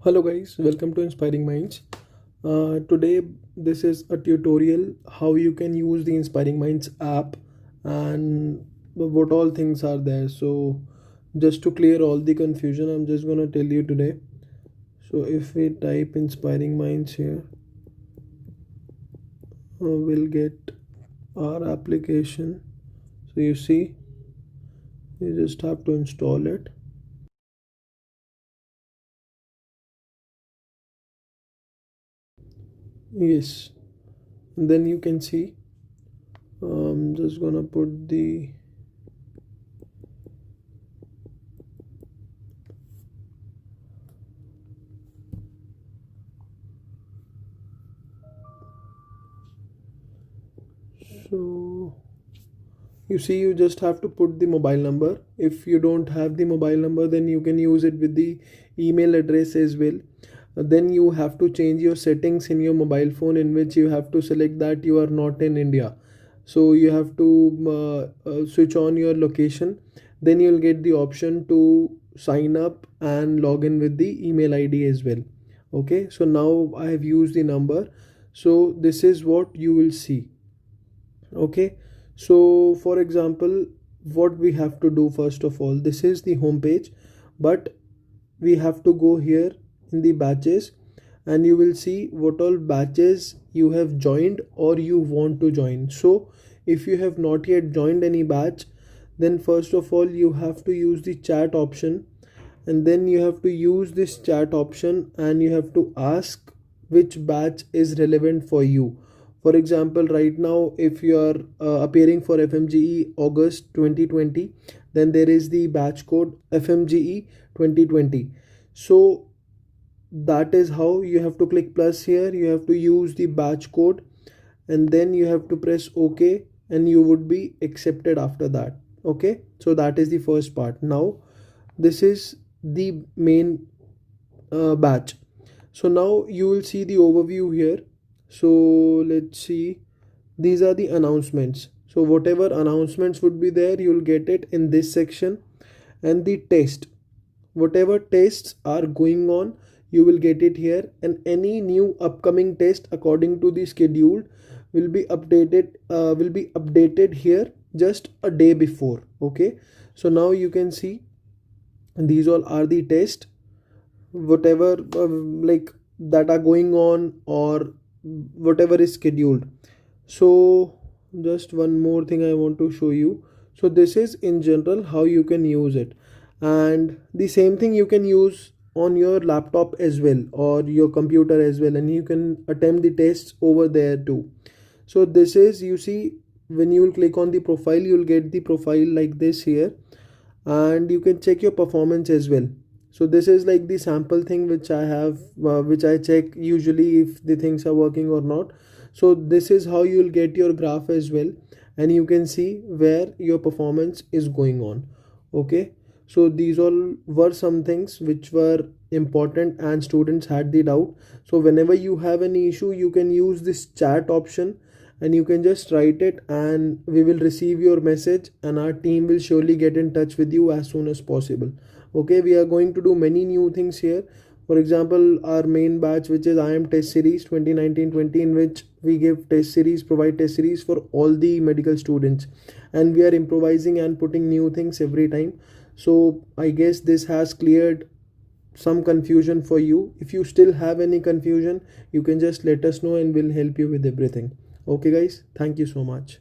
Hello guys, welcome to Inspiring Minds. Today this is a tutorial how you can use the Inspiring Minds app and what all things are there. So just to clear all the confusion, I'm just gonna tell you today. So if we type Inspiring Minds here, we'll get our application. So you see, you just have to install it. Yes, and then you can see. I'm just gonna put the so you see, you just have to put the mobile number. If you don't have the mobile number, then you can use it with the email address as well. Then you have to change your settings in your mobile phone, in which you have to select that you are not in India. So you have to switch on your location. Then you'll get the option to sign up and log in with the email ID as well. Okay, so now I have used the number. So this is what you will see. Okay, so for example, what we have to do, first of all, this is the home page, but we have to go here in the batches, and you will see what all batches you have joined or you want to join. So if you have not yet joined any batch, then first of all you have to use the chat option, and then you have to use this chat option and you have to ask which batch is relevant for you. For example, right now if you are appearing for FMGE August 2020, then there is the batch code FMGE 2020. So that is how you have to click plus here. You have to use the batch code, and then you have to press OK, and you would be accepted after that. Okay, so that is the first part. Now this is the main batch. So now you will see the overview here. So let's see, these are the announcements. So whatever announcements would be there, you'll get it in this section. And the test, whatever tests are going on, you will get it here. And any new upcoming test according to the schedule will be updated here just a day before. Okay, so now you can see these all are the tests, whatever like that are going on or whatever is scheduled. So just one more thing I want to show you. So this is in general how you can use it, and the same thing you can use on your laptop as well or your computer as well, and you can attempt the tests over there too. So this is, you see, when you will click on the profile, you will get the profile like this here, and you can check your performance as well. So this is like the sample thing which I have, which I check usually if the things are working or not. So this is how you will get your graph as well, and you can see where your performance is going on. Okay, so these all were some things which were important and students had the doubt. So whenever you have any issue, you can use this chat option and you can just write it, and we will receive your message and our team will surely get in touch with you as soon as possible. Okay, we are going to do many new things here. For example, our main batch, which is IM test series 2019-20, in which we give test series, provide test series for all the medical students, and we are improvising and putting new things every time. So I guess this has cleared some confusion for you. If you still have any confusion, you can just let us know and we'll help you with everything. Okay guys, thank you so much.